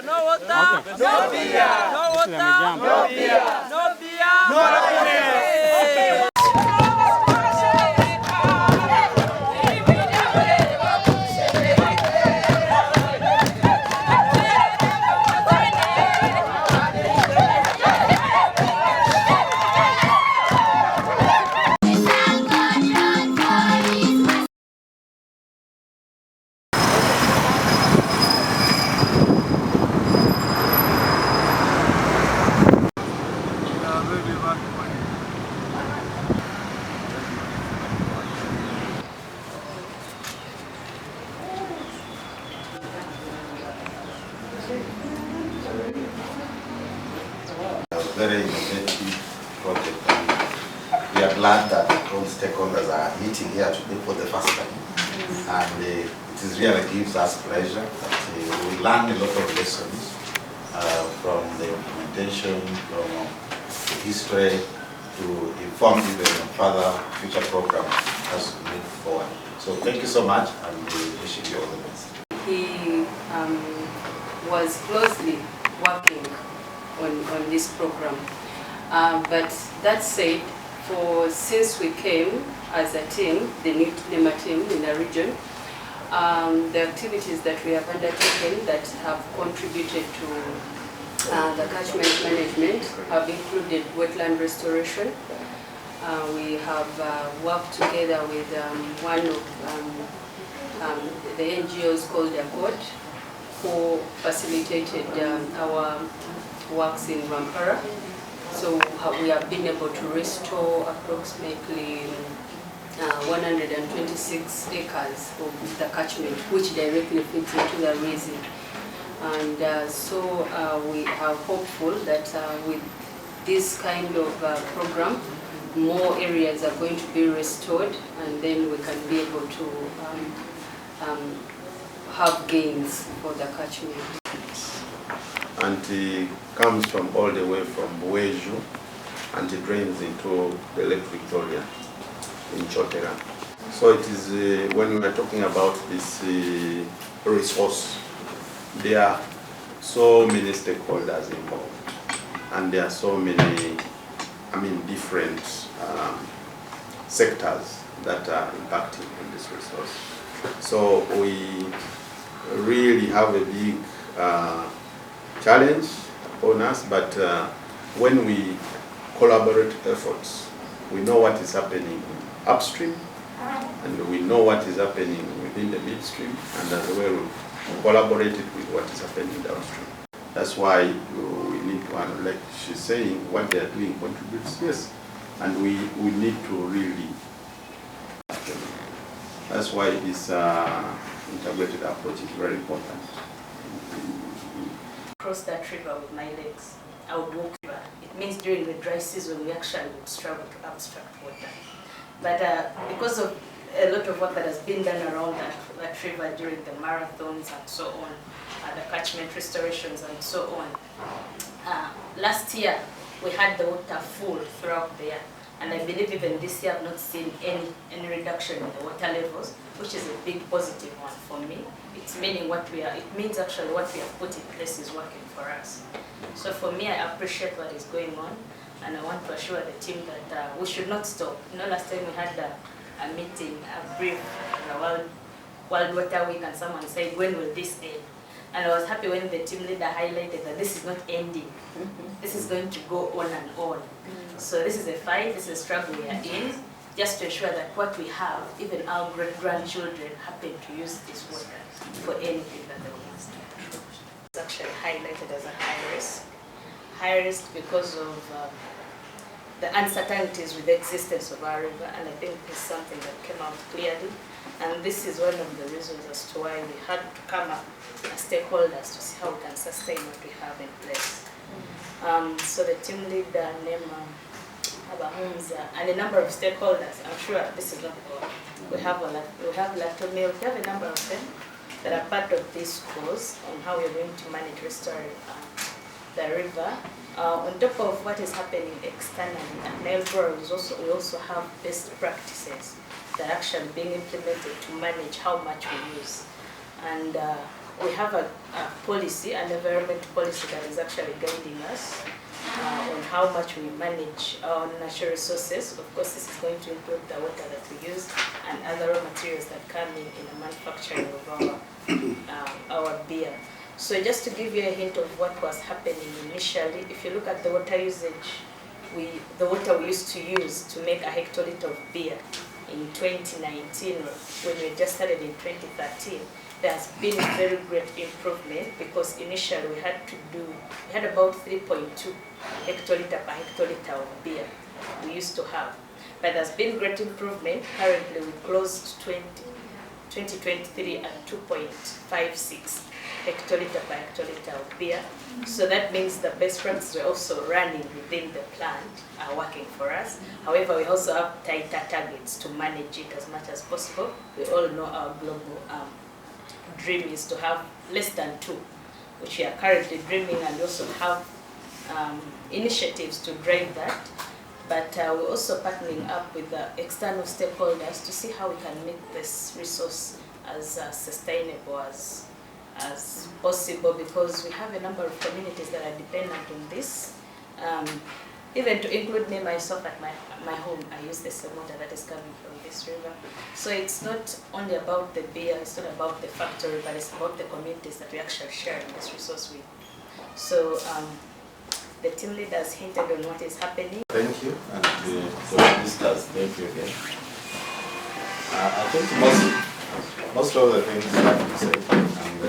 No water, no beer. No water, no beer. No beer, no happiness. Very innovative project. We are glad that all stakeholders are meeting here today for the first time. And it really gives us pleasure that we learn a lot of lessons from the implementation, from the history, to inform even further future programs as we move forward. So thank you so much, and we wish you all the best. He was closely working on this program. But that said, since we came as a team, the new NEMA team in the region, the activities that we have undertaken that have contributed to the catchment management have included wetland restoration. We have worked together with one of the NGOs called Accord, who facilitated our works in Mbarara. So we have been able to restore approximately 126 acres of the catchment, which directly feeds into the Rwizi. And so we are hopeful that with this kind of program, more areas are going to be restored, and then we can be able to have gains for the catchment. And it comes from all the way from Bueju, and it drains into the Lake Victoria in Chotera. So it is, when we are talking about this resource, there are so many stakeholders involved, and there are so many, different sectors that are impacting on this resource. So we really have a big challenge on us, but when we collaborate efforts, we know what is happening upstream, and we know what is happening within the midstream, and as well we collaborate with what is happening downstream. That's why we need to, like she's saying, what they are doing contributes, yes, and we need to really. That's why this integrated approach is very important. Cross that river with my legs. I would walk river. It means during the dry season we actually would struggle to abstract water. But because of a lot of work that has been done around that river during the marathons and so on, the catchment restorations and so on, last year we had the water full throughout the year. And I believe even this year I've not seen any reduction in the water levels, which is a big positive one for me. It's meaning it means actually what we have put in place is working for us. So for me, I appreciate what is going on, and I want to assure the team that we should not stop. Last time we had a meeting, a brief, World Water Week, and someone said, when will this end? And I was happy when the team leader highlighted that this is not ending. This is going to go on and on. So this is a fight, this is a struggle we are in, just to ensure that what we have, even our great-grandchildren happen to use this water for anything that they want to do. It's actually highlighted as a high risk. High risk because of the uncertainties with the existence of our river, and I think it's something that came out clearly. And this is one of the reasons as to why we had to come up as stakeholders to see how we can sustain what we have in place. So the team leader, NEMA, and a number of stakeholders, I'm sure this is not all. We have Latomil, we have a number of them that are part of this course on how we're going to manage restoring the river. On top of what is happening externally at Nile Breweries, we also have best practices that are actually being implemented to manage how much we use. And we have a policy, an environment policy that is actually guiding us on how much we manage our natural resources. Of course, this is going to include the water that we use and other raw materials that come in the manufacturing of our beer. So just to give you a hint of what was happening initially, if you look at the water usage, the water we used to use to make a hectoliter of beer in 2019, when we just started in 2013, there has been a very great improvement, because initially we had about 3.2 hectoliter per hectoliter of beer we used to have. But there's been great improvement. Currently we closed 2023 at 2.56 hectoliter per hectoliter of beer. So that means the best practices we're also running within the plant are working for us. However, we also have tighter targets to manage it as much as possible. We all know our global dream is to have less than 2, which we are currently dreaming, and also have initiatives to drive that. But we're also partnering up with the external stakeholders to see how we can make this resource as sustainable as possible, because we have a number of communities that are dependent on this. Even to include me myself at my home, I use the same water that is coming from this river. So it's not only about the beer, it's not about the factory, but it's about the communities that we actually share this resource with. So the team leaders hinted on what is happening. Thank you, and to the visitors, thank you again. I think most of the things that you said, and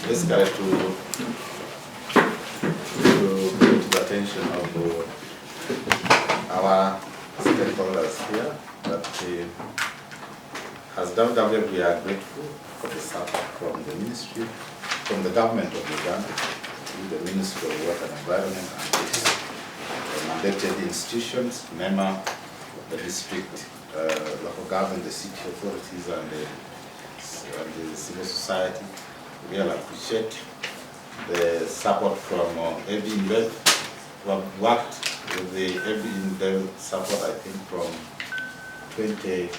basically to bring to the attention of our stakeholders here, that as WWF we are grateful for the support from the ministry, from the government of Uganda, the Ministry of Water and Environment, and its mandated institutions, NEMA, the district, local government, the city authorities, and the civil society. We really appreciate the support from inBev. We have worked with the inBev support, I think, from 20,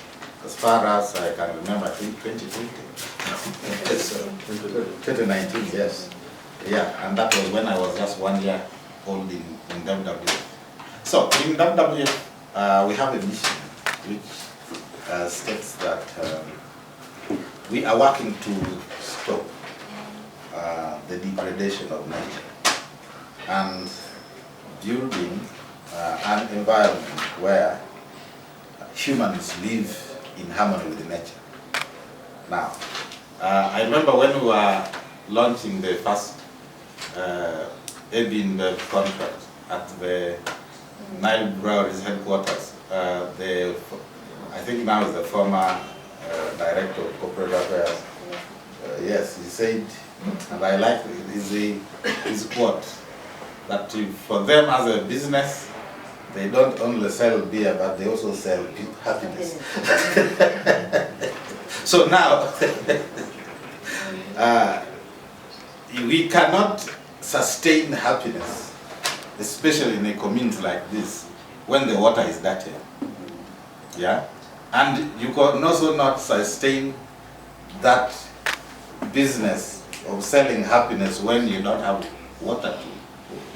as far as I can remember, I think 2020. 2019, yes. Yeah, and that was when I was just 1 year old in WWF. So in WWF, we have a mission which states that we are working to stop the degradation of nature and building an environment where humans live in harmony with nature. Now, I remember when we were launching the first inBev contract at the Nile Breweries headquarters. I think now is the former director of corporate affairs. Yes, he said, and I like his quote, that for them as a business, they don't only sell beer, but they also sell happiness. So now, we cannot sustain happiness, especially in a community like this, when the water is dirty. Yeah? And you can also not sustain that business of selling happiness when you don't have water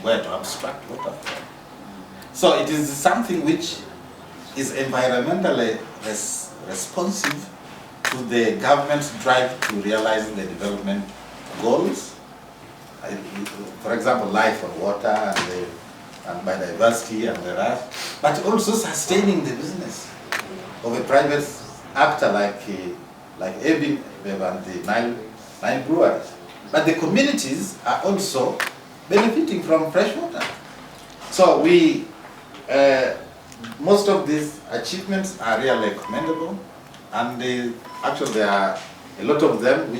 where to abstract water from. So it is something which is environmentally responsive to the government's drive to realize the development goals. For example, life on water and biodiversity and the rest, but also sustaining the business of a private actor like inBev and the Nile Breweries. But the communities are also benefiting from fresh water. So most of these achievements are really commendable, and actually there are a lot of them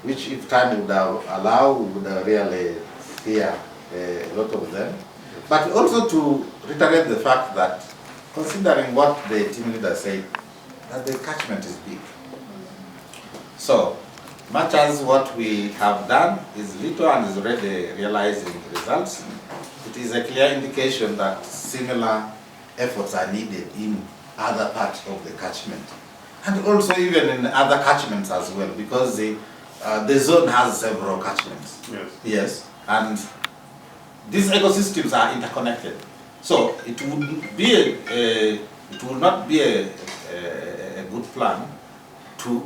which if time would allow, we would really hear a lot of them. But also to reiterate the fact that, considering what the team leader said, that the catchment is big. So, much as what we have done is little and is already realizing results, it is a clear indication that similar efforts are needed in other parts of the catchment. And also even in other catchments as well, because the zone has several catchments. Yes. Yes, and these ecosystems are interconnected. So it would not be a good plan to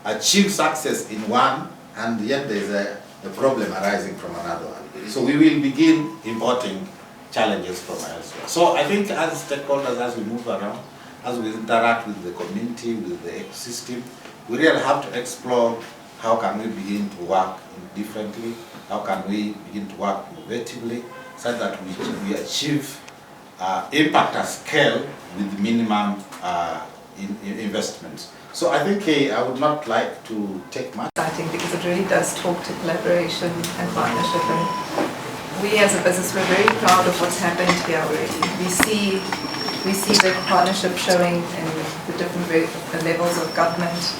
achieve success in one and yet there is a problem arising from another one. So we will begin importing challenges from elsewhere. So I think as stakeholders, as we move around, as we interact with the community, with the ecosystem, we really have to explore how can we begin to work differently, how can we begin to work innovatively, so that we achieve impact at scale with minimum investments. So I think I would not like to take much. Exciting because it really does talk to collaboration and partnership, and we as a business, we're very proud of what's happened here already. We see the partnership showing in the different levels of government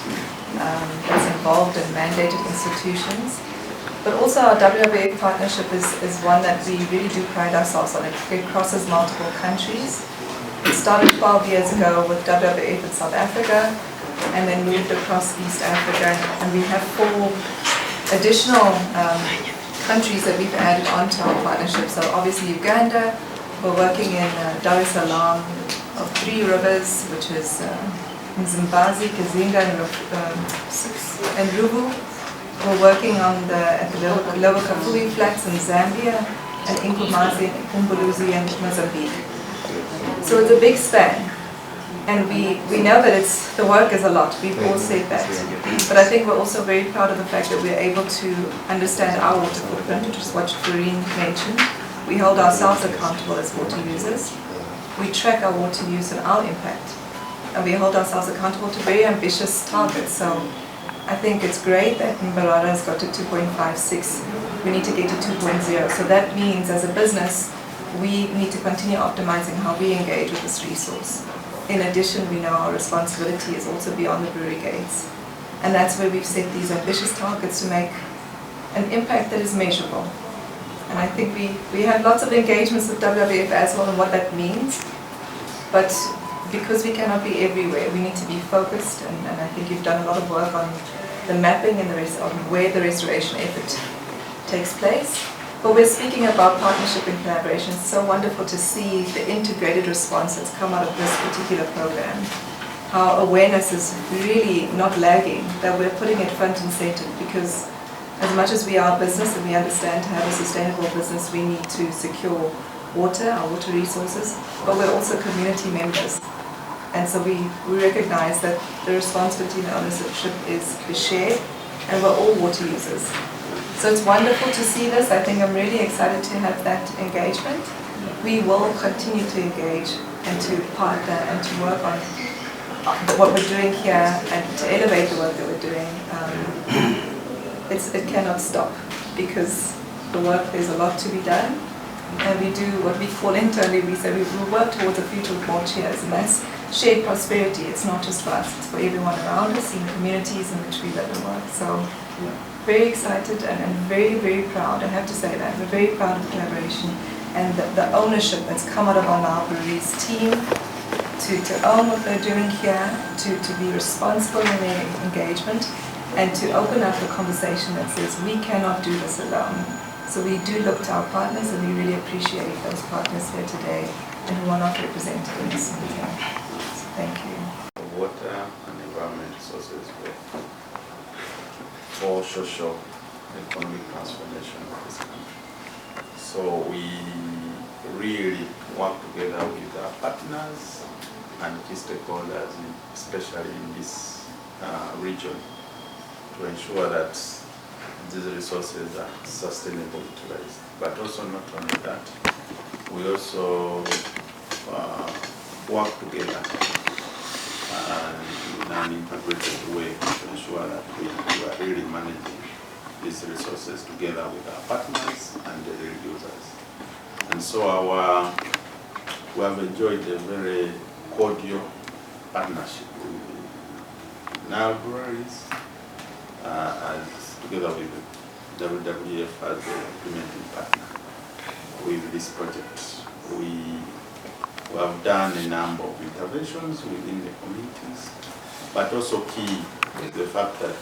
that's involved in mandated institutions. But also our WWF partnership is one that we really do pride ourselves on. It crosses multiple countries. It started 12 years ago with WWF in South Africa and then moved across East Africa. And we have 4 additional countries that we've added onto our partnership. So obviously Uganda, we're working in Dar es Salaam of 3 rivers, which is Mzimbazi, Kazinga, and Rubu. We're working on at the Lower Kafue Flats in Zambia, and Inkomazi, Umbuluzi, and Mozambique. So it's a big span, and we know that the work is a lot. We've all said that, but I think we're also very proud of the fact that we're able to understand our water footprint, which is what Doreen mentioned. We hold ourselves accountable as water users. We track our water use and our impact, and we hold ourselves accountable to very ambitious targets. So I think it's great that Mbarara has got to 2.56. We need to get to 2.0. So that means as a business, we need to continue optimizing how we engage with this resource. In addition, we know our responsibility is also beyond the brewery gates. And that's where we've set these ambitious targets to make an impact that is measurable. And I think we have lots of engagements with WWF as well and what that means. But because we cannot be everywhere, we need to be focused, and I think you've done a lot of work on the mapping and on where the restoration effort takes place. But we're speaking about partnership and collaboration. It's so wonderful to see the integrated response that's come out of this particular program. How awareness is really not lagging, that we're putting it front and center, because as much as we are a business and we understand to have a sustainable business, we need to secure water, our water resources, but we're also community members. And so we recognize that the responsibility and ownership is shared, and we're all water users. So it's wonderful to see this. I think I'm really excited to have that engagement. We will continue to engage and to partner and to work on what we're doing here and to elevate the work that we're doing. It cannot stop, because the work, there's a lot to be done. And we do what we call internally, we say we work towards a future with more cheers, and that's shared prosperity. It's not just for us, it's for everyone around us in the communities in which we live and work. So very excited and very, very proud. I have to say that. We're very proud of the collaboration and the ownership that's come out of our Nile Breweries team to own what they're doing here, to be responsible in their engagement, and to open up the conversation that says we cannot do this alone. So we do look to our partners, and we really appreciate those partners here today and who are not represented in this meeting. So thank you. Water and environment sources for social economic transformation of this country. So we really work together with our partners and key stakeholders, especially in this region, to ensure that these resources are sustainably utilized. But also not only that, we also work together in an integrated way to ensure that we are really managing these resources together with our partners and the real users. And so we have enjoyed a very cordial partnership with Nile Breweries, together with WWF as the implementing partner with this project. We have done a number of interventions within the communities, but also key is the fact that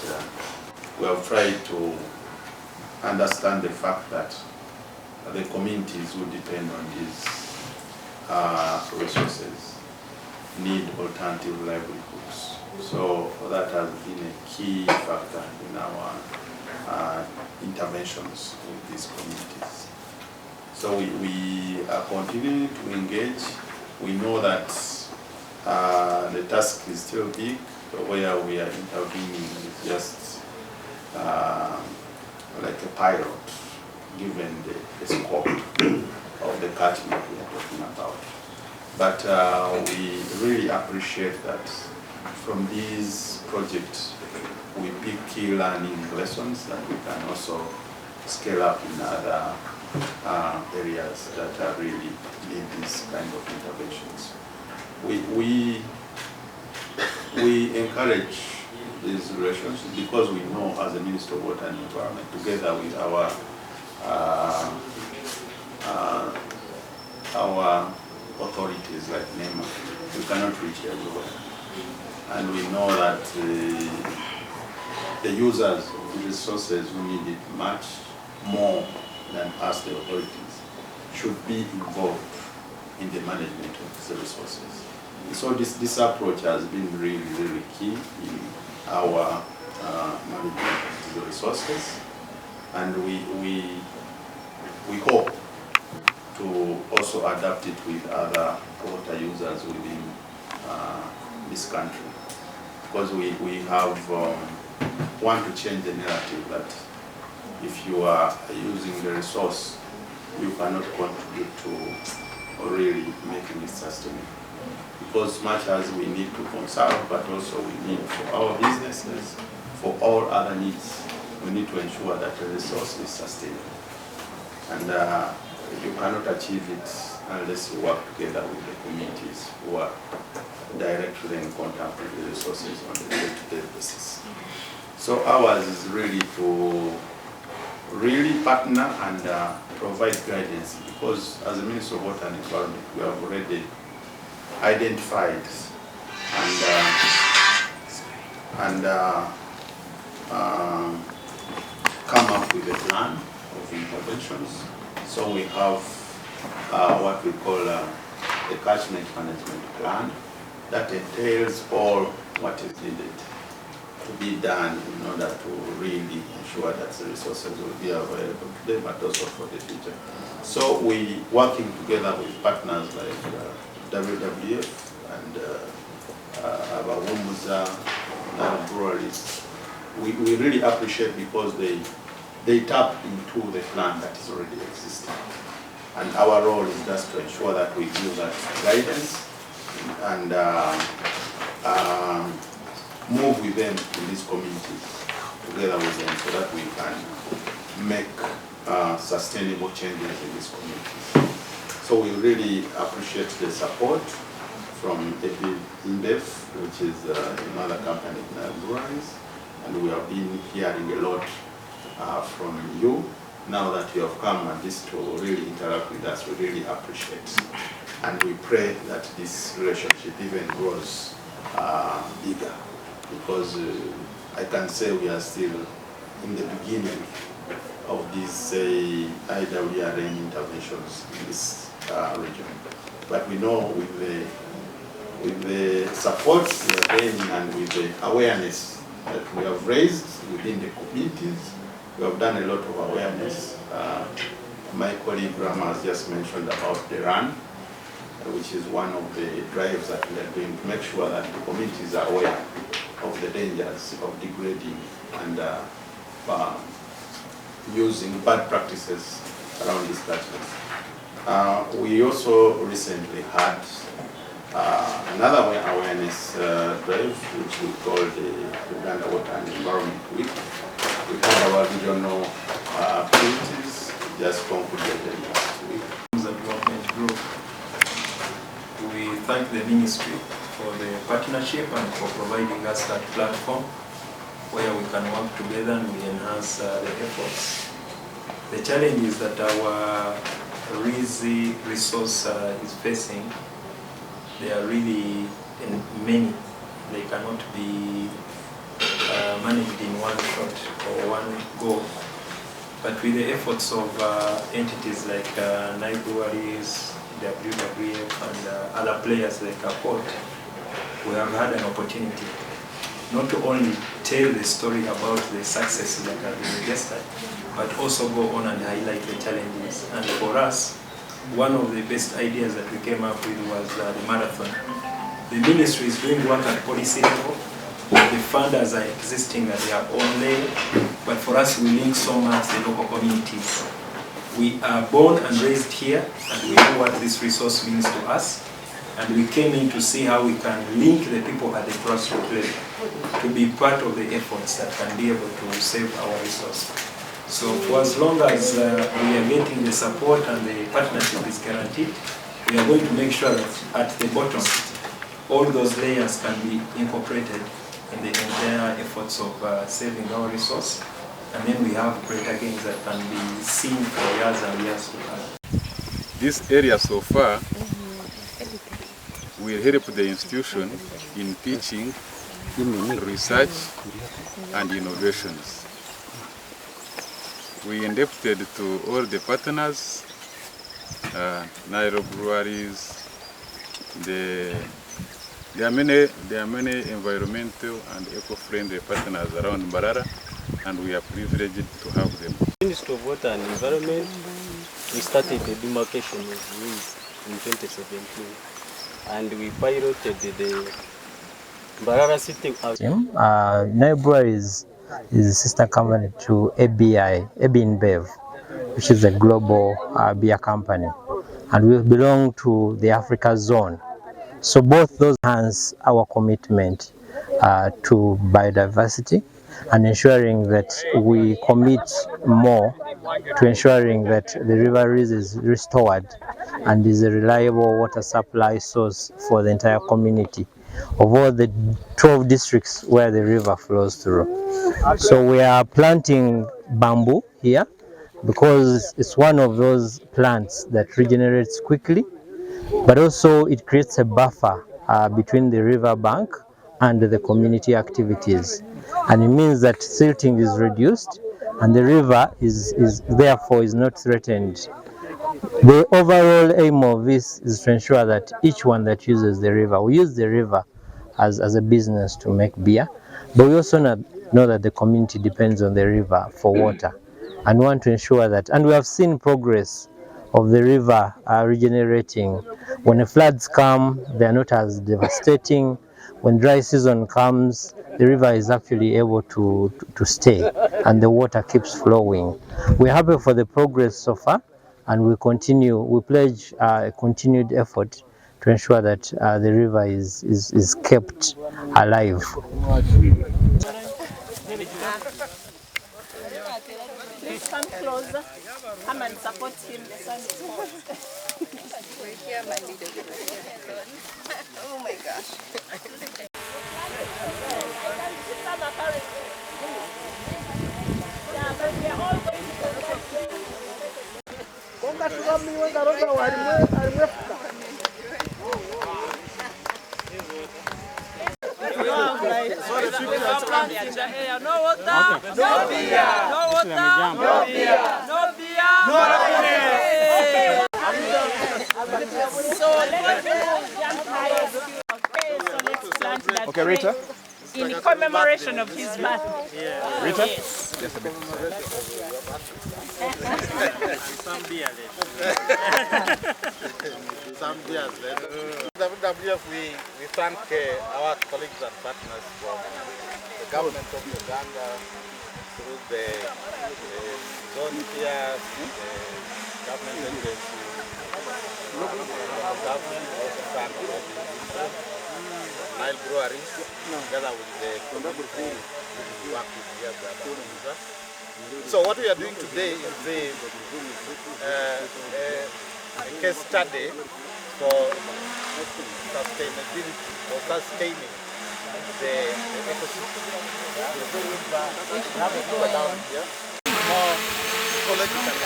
we have tried to understand the fact that the communities who depend on these resources need alternative livelihoods. So that has been a key factor in our interventions with these communities. So we are continuing to engage. We know that the task is still big, but where we are intervening is just like a pilot, given the scope of the catchment we are talking about. But we really appreciate that from these projects we pick key learning lessons that we can also scale up in other areas that really need these kind of interventions. We encourage these relations because we know, as the Minister of Water and Environment, together with our authorities like NEMA, we cannot reach everywhere. And we know that the users of the resources who need it much more than us, the authorities, should be involved in the management of the resources. So this approach has been really, really key in our management of the resources, and we hope to also adapt it with other water users within this country, because we have want to change the narrative that if you are using the resource, you cannot contribute to really making it sustainable. Because much as we need to conserve, but also we need for our businesses, for all other needs, we need to ensure that the resource is sustainable. And you cannot achieve it unless you work together with the communities who are directly in contact with the resources on a day-to-day basis. So ours is really to really partner and provide guidance, because as a Minister of Water and Environment, we have already identified and come up with a plan of interventions. So we have what we call a catchment management plan that entails all what is needed to be done in order to really ensure that the resources will be available today, but also for the future. So we working together with partners like WWF and Nile Breweries. We really appreciate, because they tap into the plan that is already existing. And our role is just to ensure that we give that guidance and move with them in these communities, together with them, so that we can make sustainable changes in these communities. So we really appreciate the support from inBev, which is another company, Nile Breweries, and we have been hearing a lot from you. Now that you have come and this to really interact with us, we really appreciate. And we pray that this relationship even grows bigger, because I can say we are still in the beginning of these IWRN interventions in this region. But we know with the support we are getting and with the awareness that we have raised within the communities, we have done a lot of awareness. My colleague Rama has just mentioned about the run, which is one of the drives that we are doing to make sure that the communities are aware of the dangers of degrading and using bad practices around these catchments. We also recently had another awareness drive, which we call the Uganda Water and Environment Week. We had our regional activities just concluded last week. The development group, we thank the ministry for the partnership and for providing us that platform where we can work together and we enhance the efforts. The challenge is that our Rwizi resource is facing, they are really many. They cannot be managed in one shot or one go. But with the efforts of entities like Nile Breweries, WWF, and other players like Port, we have had an opportunity not to only tell the story about the successes that have been registered, but also go on and highlight the challenges. And for us, one of the best ideas that we came up with was the marathon. The ministry is doing work at policy level. The funders are existing at their own level, but for us, we link so much the local communities. We are born and raised here, and we know what this resource means to us. And we came in to see how we can link the people at the grassroots level to be part of the efforts that can be able to save our resource. So for as long as we are getting the support and the partnership is guaranteed, we are going to make sure that at the bottom, all those layers can be incorporated in the entire efforts of saving our resource. And then we have greater gains that can be seen for years and years to come. This area so far will help the institution in teaching, research, and innovations. We indebted to all the partners, Nile Breweries. There are many environmental and eco-friendly partners around Mbarara, and we are privileged to have them. Ministry of Water and Environment, we started the demarcation of Rwizi in 2017, and we piloted the Mbarara city. Nile Breweries is a sister company to inBev, which is a global beer company, and we belong to the Africa zone. So both those enhance our commitment to biodiversity and ensuring that we commit more to ensuring that the River Rwizi is restored and is a reliable water supply source for the entire community of all the 12 districts where the river flows through. So we are planting bamboo here because it's one of those plants that regenerates quickly, but also it creates a buffer between the river bank and the community activities. And it means that silting is reduced and the river is therefore is not threatened. The overall aim of this is to ensure that each one that uses the river, we use the river as a business to make beer, but we also know that the community depends on the river for water, and we want to ensure that, and we have seen progress of the river regenerating. When the floods come, they are not as devastating. When dry season comes, the river is actually able to stay and the water keeps flowing. We're happy for the progress so far, and we pledge a continued effort to ensure that the river is kept alive. Please come closer. Come and support him. The sun is hot. Oh my gosh. No water, no beer. No water, no beer. No beer, no happiness. So let's plant that Okay, Rita. in commemoration of his birthday. Yeah. Rita? Yes. Just a bit. Some beer left. Some beers left. WWF, we thank our colleagues and partners from the government of Uganda through the zone here, the government agency, local government, also thank Nile Breweries, together with the community who work with here, brother. So what we are doing today is a case study for sustainability, for sustaining the ecosystem. We have a river down here, more ecological,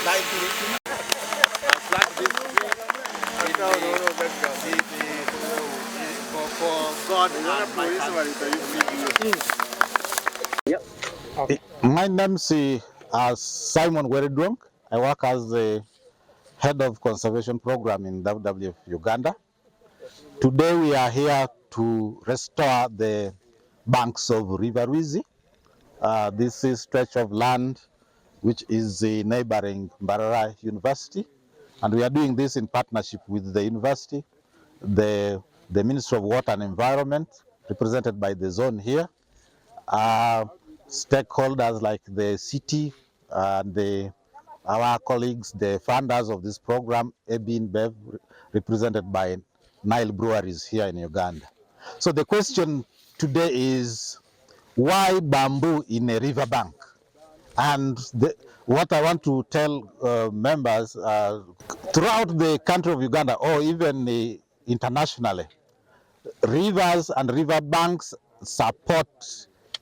lively, and plant this tree for God and my country. My name is Simon Weridwong. I work as the head of conservation program in WWF Uganda. Today we are here to restore the banks of River Rwizi. This is stretch of land which is the neighboring Mbarara University, and we are doing this in partnership with the university, the Ministry of Water and Environment, represented by the zone here, stakeholders like the city and our colleagues, the funders of this program, inBev, represented by Nile Breweries here in Uganda. So the question today is, why bamboo in a riverbank? And what I want to tell members throughout the country of Uganda, or even internationally, rivers and river banks support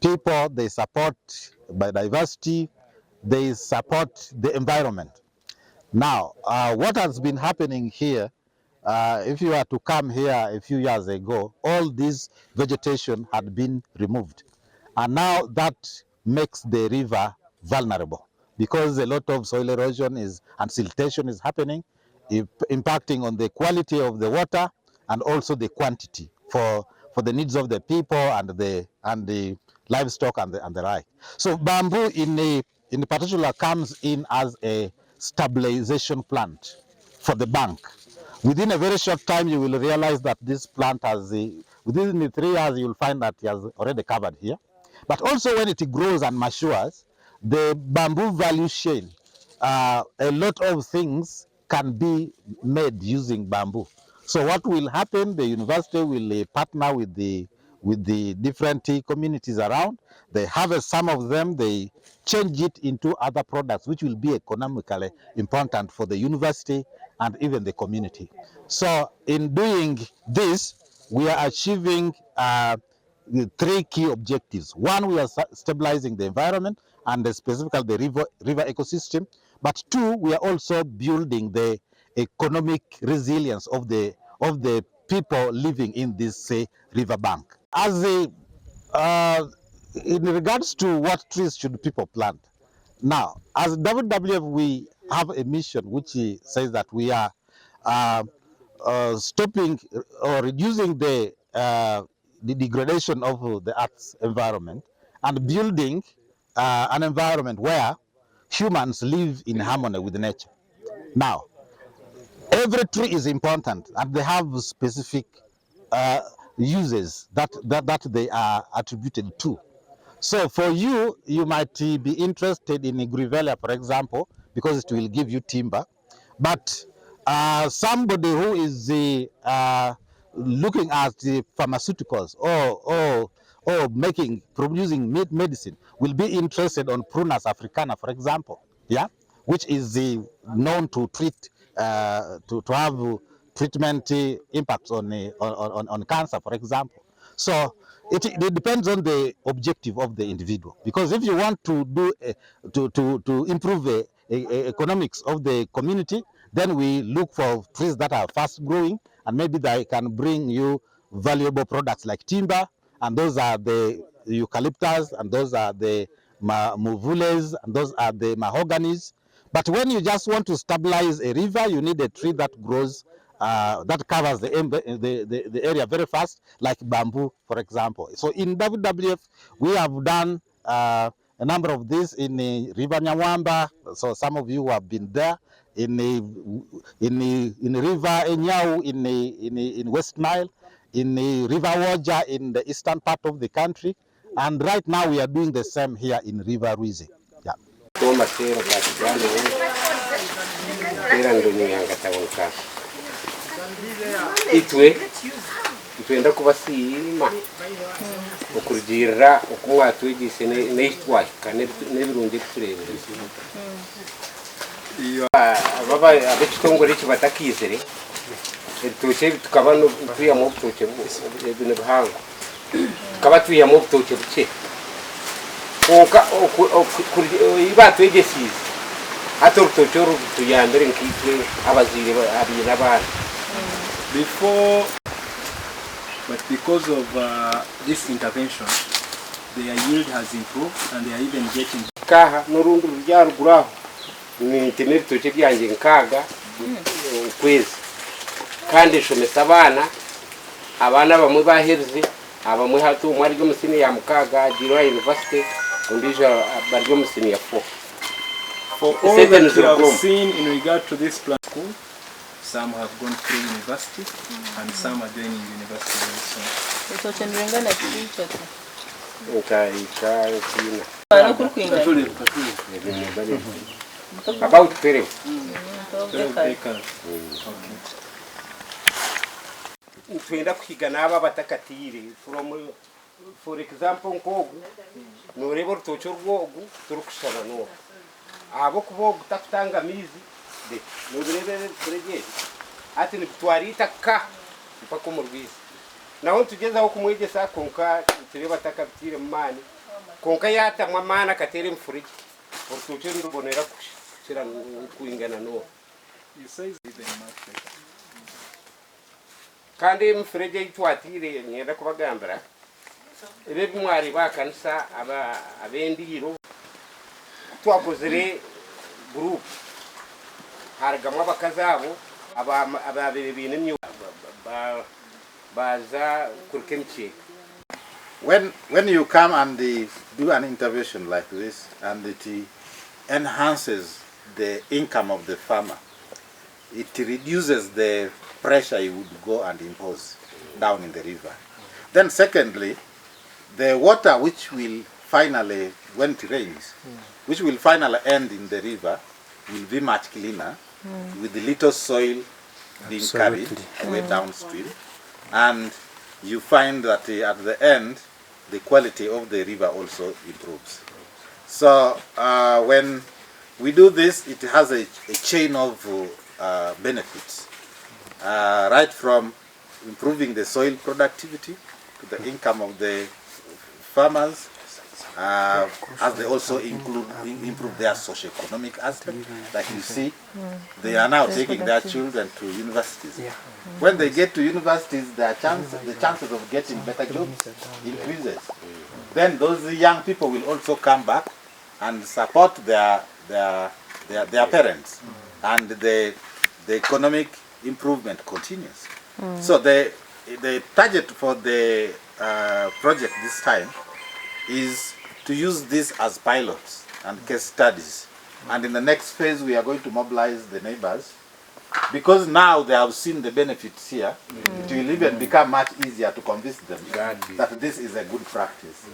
people, they support biodiversity, they support the environment. Now, what has been happening here, if you were to come here a few years ago, all this vegetation had been removed. And now that makes the river vulnerable because a lot of soil erosion and siltation is happening, impacting on the quality of the water and also the quantity for the needs of the people and the livestock and the like. So bamboo in particular comes in as a stabilization plant for the bank. Within a very short time, you will realize that this plant has, within the 3 years, you will find that it has already covered here. But also when it grows and matures, the bamboo value chain, a lot of things can be made using bamboo. So what will happen, the university will partner with the different communities around. They harvest some of them, they change it into other products which will be economically important for the university and even the community. So in doing this, we are achieving the 3 key objectives. One, we are stabilizing the environment and specifically the river ecosystem. But 2, we are also building the economic resilience of the people living in this river bank. As in regards to what trees should people plant, now as WWF we have a mission which says that we are stopping or reducing the degradation of the Earth's environment and building an environment where humans live in harmony with nature. Now, every tree is important and they have specific uses that they are attributed to. So for you, you might be interested in Grevillea, for example, because it will give you timber. But somebody who is looking at the pharmaceuticals or producing medicine will be interested on Prunus africana, for example, yeah, which is known to treat to have treatment impacts on cancer, for example. So it depends on the objective of the individual. Because if you want to do to improve the economics of the community, then we look for trees that are fast growing and maybe they can bring you valuable products like timber, and those are the eucalyptus, and those are the muvules, and those are the mahoganies. But when you just want to stabilize a river, you need a tree that grows, that covers the area very fast, like bamboo, for example. So in WWF, we have done a number of these in the River Nyawamba. So some of you have been there. In the River Enyau in West Nile, in the River Woja in the eastern part of the country, and right now we are doing the same here in River Rwizi. Yeah. Itwenda kubasima ukurugirira uko watwigise n'itwaka n'ibirungi turebere iyo baba abitongore kibatakizere tuce tukaba no tuya mu tuce ibintu bihanga tukaba tuya mu tuce buke konka iba twegesize atortocho tuyambere nkitwe abazire abina bana before. But because of this intervention, their yield has improved and they are even getting kaha n'urundi rujyaruguru aho ni ibitoki byanjye nkaga ukwezi kandi nshomesa abana bamwe baheze abamwe hatu umwe ari musini ya mukaga Gilwa University undi bari musini ya 4. For all that you have seen in regard to this plan school, some have gone through university and some are joining university very soon. About 12. 12 acres. Okay. Twenda kwiga n'aba batakatire for example nkogu noreba rutocho rwogu turukushana no abo kubogu takutanga mizi de nobirebe kuregeye ati nitwarita ka mpaka mu Rwizi naho tugeza aho kumwegesa konka tureba takatire mani konka yatamwa mana katere mfuriki rutocho ndubonera kushira kuingana no You say even much kandi mfurege itwatire nyenda kubagambira ebe bimwari bakanisa abendiro twakozere group haragamo abakazabo ababere bintu baza kurkemche. When you come and do an intervention like this and it enhances the income of the farmer, it reduces the pressure you would go and impose down in the river. Then secondly, the water which will finally, when it rains, which will finally end in the river, will be much cleaner, with the little soil being carried away downstream. And you find that at the end, the quality of the river also improves. So when we do this, it has a chain of benefits. Right from improving the soil productivity to the income of the farmers, as they also improve their socio-economic aspect. Like you see, they are now taking their children to universities. When they get to universities, the chances of getting better jobs increases. Then those young people will also come back and support their parents, and the economic improvement continues. So the target for the project this time is to use this as pilots and case studies. And in the next phase, we are going to mobilize the neighbors, because now they have seen the benefits here. It will even become much easier to convince them that this is a good practice.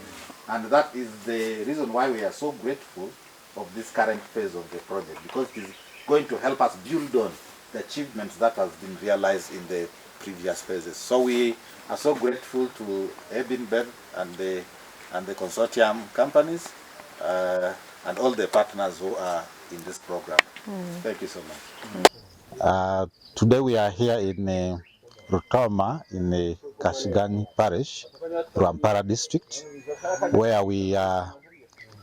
And that is the reason why we are so grateful of this current phase of the project, because it is going to help us build on the achievements that has been realized in the previous phases. So we are so grateful to inBev and the consortium companies and all the partners who are in this program. Thank you so much. Today we are here in Rutoma in the Kashigani Parish, Rwampara district, where we are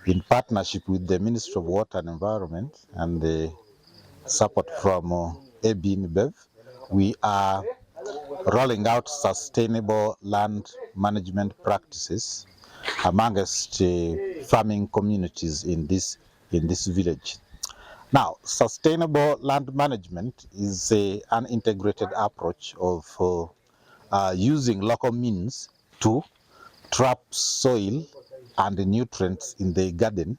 in partnership with the Ministry of Water and Environment and the support from inBev. We are rolling out sustainable land management practices amongst farming communities in this village. Now, sustainable land management is an integrated approach of using local means to trap soil and nutrients in the garden,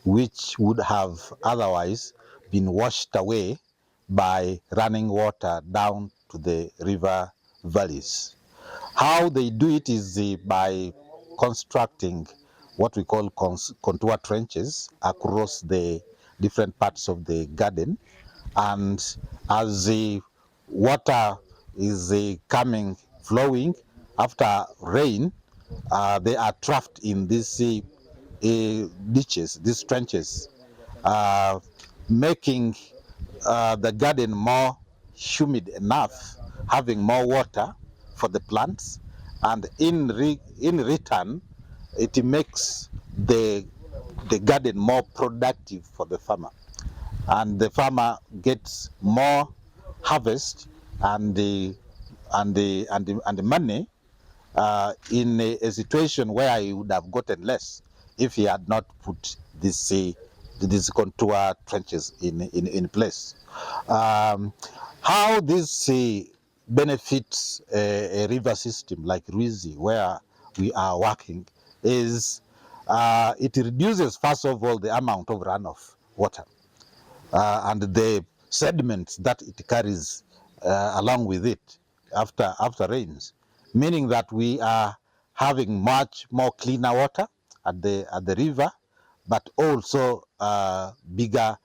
which would have otherwise been washed away by running water down to the river valleys. How they do it is by constructing what we call contour trenches across the different parts of the garden, and as the water is flowing after rain, they are trapped in these ditches, these trenches, making the garden more humid enough, having more water for the plants, and in return, it makes the garden more productive for the farmer, and the farmer gets more harvest and the money in a situation where he would have gotten less if he had not put these contour trenches in place. How this benefits a river system like Rwizi, where we are working, is it reduces, first of all, the amount of runoff water and the sediments that it carries along with it after rains, meaning that we are having much more cleaner water at the river, but also bigger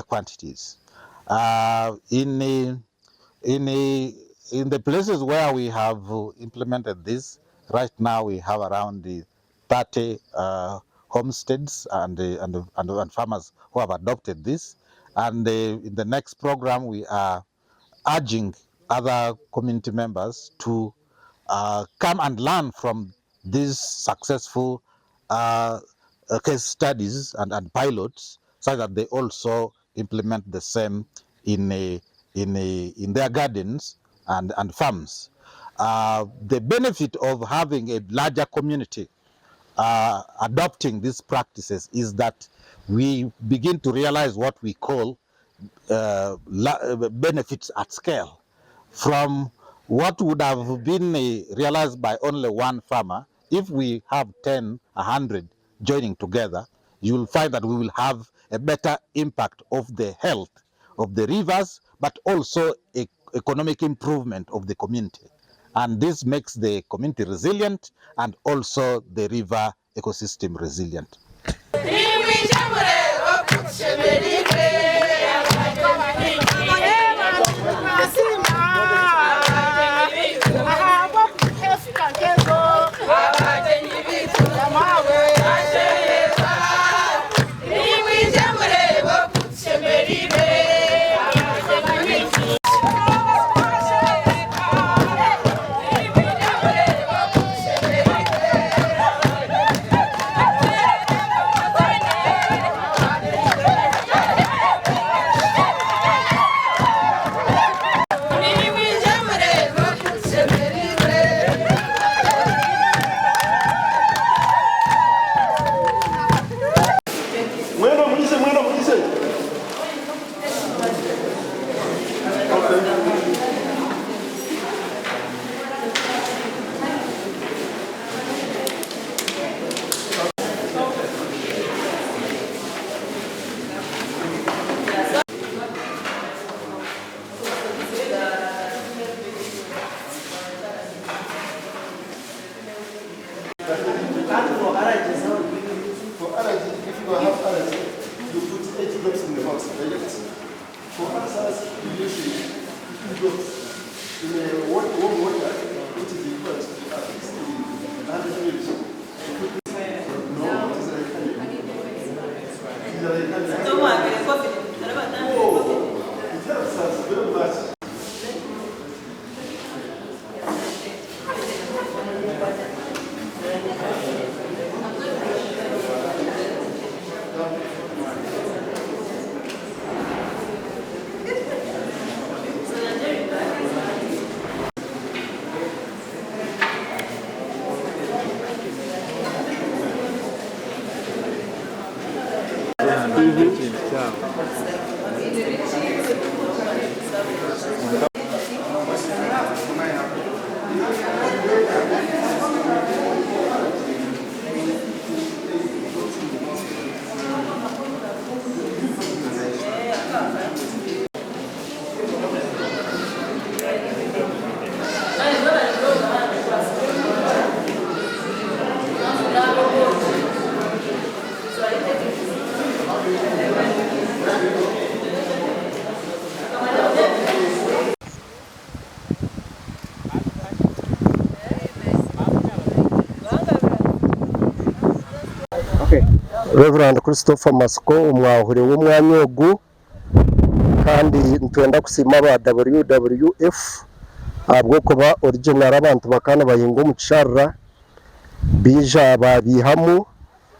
quantities. In the places where we have implemented this, right now we have around 30 homesteads and farmers who have adopted this. And in the next program, we are urging other community members to come and learn from these successful case studies and pilots, so that they also implement the same in their gardens and farms. The benefit of having a larger community adopting these practices is that we begin to realize what we call benefits at scale. From what would have been realized by only one farmer, if we have 10, 100 joining together, you will find that we will have a better impact of the health of the rivers, but also economic improvement of the community. And this makes the community resilient and also the river ecosystem resilient. Reverend Christopher Masco umwahuri w'umwanya ogu kandi ntwenda kusima ba WWF abwo kuba original abantu bakana bahinga mu kisharra bija babihamu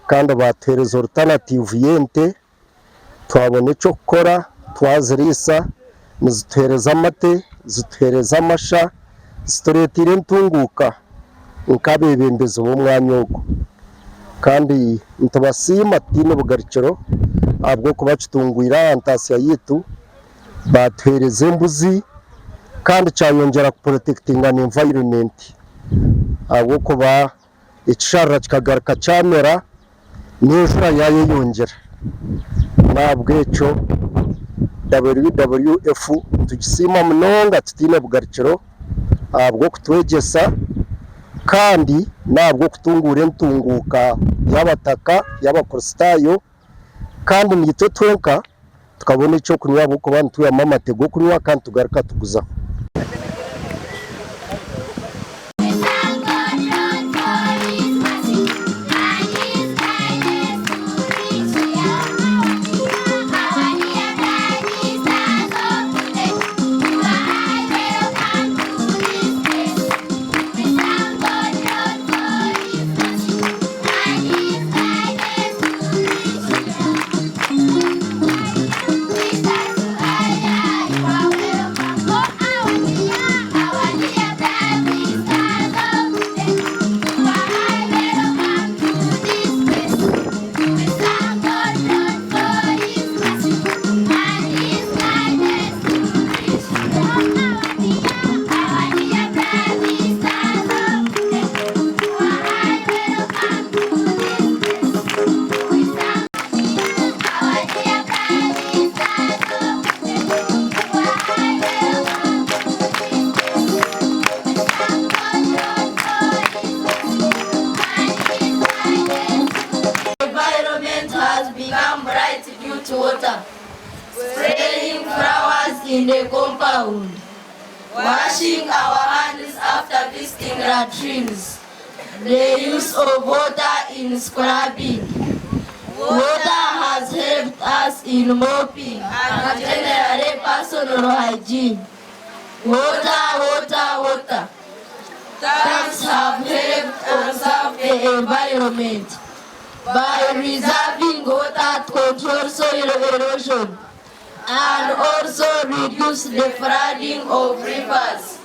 kandi batereza alternative yente twabone cyo gukora twazirisa nizitereza amate zitereza amasha zitoretire ntunguka nk'abebembezi b'umwanya ogu kandi ntubasiima tutiine bugarukiro ahabw'okuba kitungwire ntasiya yitu batuheereza embuzi kandi kyayongyera kuprotectinga environment ahabw'okuba ekisharara kikagaruka kyamera n'enjura yayeyongyera nahabw'ekyo WWF ntugisiima munonga tutiine bugarukiro ahabw'okutwegyesa kandi nahabw'okutunguura entunguuka y'abataka y'abakristaayo kandi niitwe twenka tukabona ekyokunywa ahabw'okuba nitwihamu amate g'okunywa kandi tugaruka tuguzaho. Spraying flowers in the compound, washing our hands after visiting latrines, the use of water in scrubbing. Water has helped us in mopping and generally personal hygiene. Water, water, water. Tanks have helped conserve the environment by reserving water to control soil erosion and also reduce the flooding of rivers.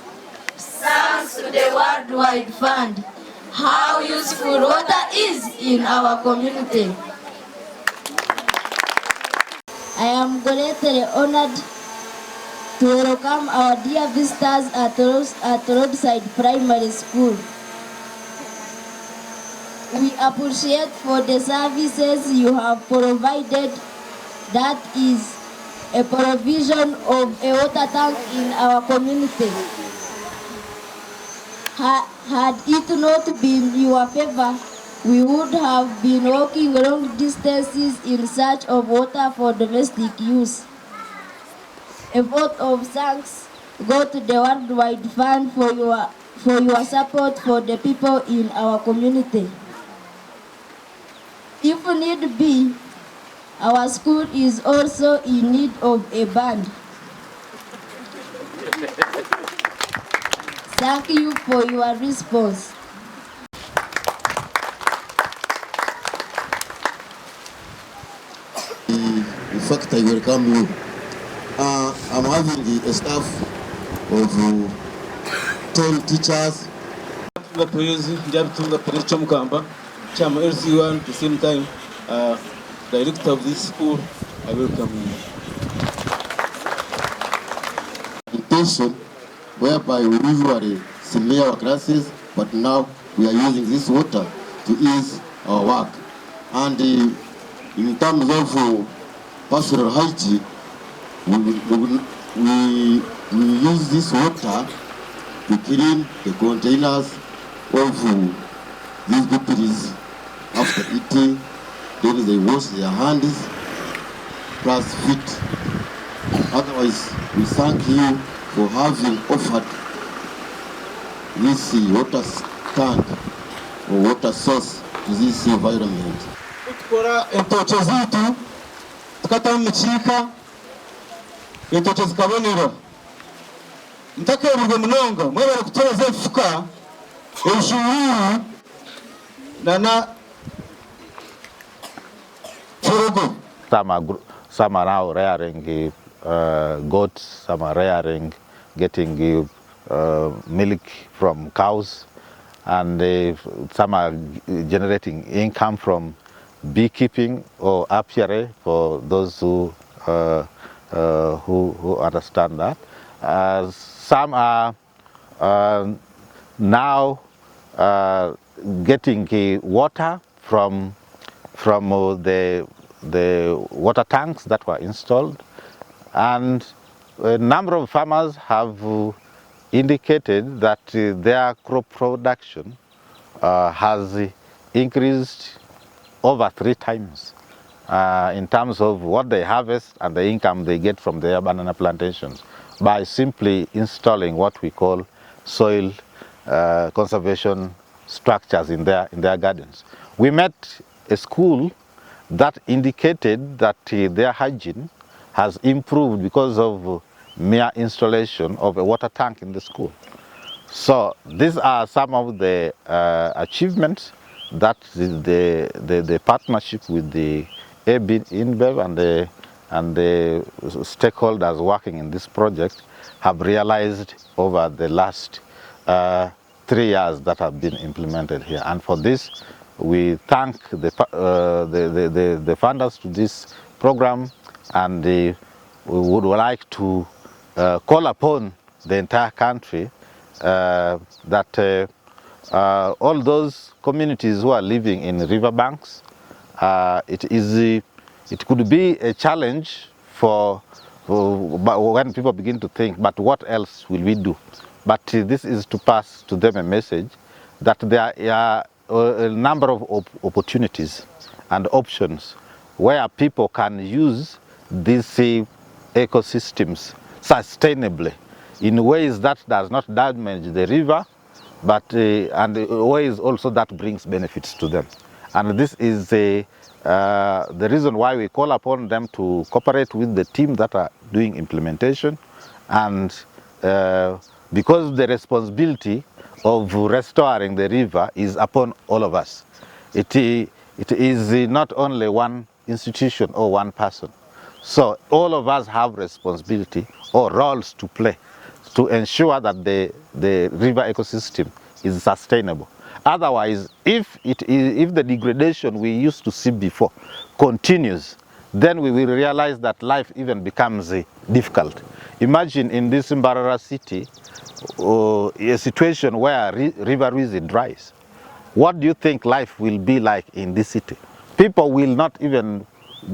Thanks to the Worldwide Fund, how useful water is in our community. I am greatly honored to welcome our dear visitors at Roadside Primary School. We appreciate for the services you have provided, that is a provision of a water tank in our community. Had it not been your favor, we would have been walking long distances in search of water for domestic use. A vote of thanks go to the Worldwide Fund for your support for the people in our community. If need be, our school is also in need of a band. Thank you for your response. In fact, I welcome you. I'm having a staff of 10 teachers. Chama LC1 at the same time, director of this school, I welcome you. Intention whereby we usually smear our classes, but now we are using this water to ease our work. And in terms of personal hygiene, we use this water to clean the containers of these puppies. After eating, then they wash their hands plus feet. Otherwise, we thank you for having offered this water tank or water source to this environment. Tukora entoche zitu tukata mchika entoche zikabonero mtakebuge munongo mwebale kutoreza efuka ejuru nana Some are now rearing goats, some are rearing, getting milk from cows, and some are generating income from beekeeping or apiary for those who understand that. Some are now getting water from the water tanks that were installed, and a number of farmers have indicated that their crop production has increased over 3 times in terms of what they harvest and the income they get from their banana plantations by simply installing what we call soil conservation structures in their gardens. We met a school that indicated that their hygiene has improved because of mere installation of a water tank in the school. So these are some of the achievements that the partnership with the inBev and the stakeholders working in this project have realized over the last 3 years that have been implemented here. And for this, we thank the funders to this program, and we would like to call upon the entire country that all those communities who are living in riverbanks, it could be a challenge for when people begin to think, but what else will we do? But this is to pass to them a message that there are a number of opportunities and options where people can use these ecosystems sustainably in ways that does not damage the river, but and ways also that brings benefits to them. And this is the reason why we call upon them to cooperate with the team that are doing implementation, and because the responsibility of restoring the river is upon all of us. It is not only one institution or one person. So all of us have responsibility or roles to play to ensure that the river ecosystem is sustainable. Otherwise, if the degradation we used to see before continues, then we will realize that life even becomes difficult. Imagine in this Mbarara city, a situation where River Rwizi dries. What do you think life will be like in this city? People will not even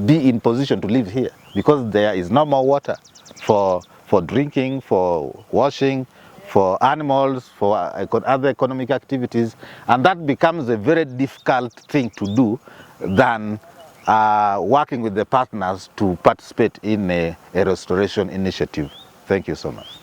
be in position to live here because there is no more water for drinking, for washing, for animals, for other economic activities, and that becomes a very difficult thing to do than working with the partners to participate in a restoration initiative. Thank you so much.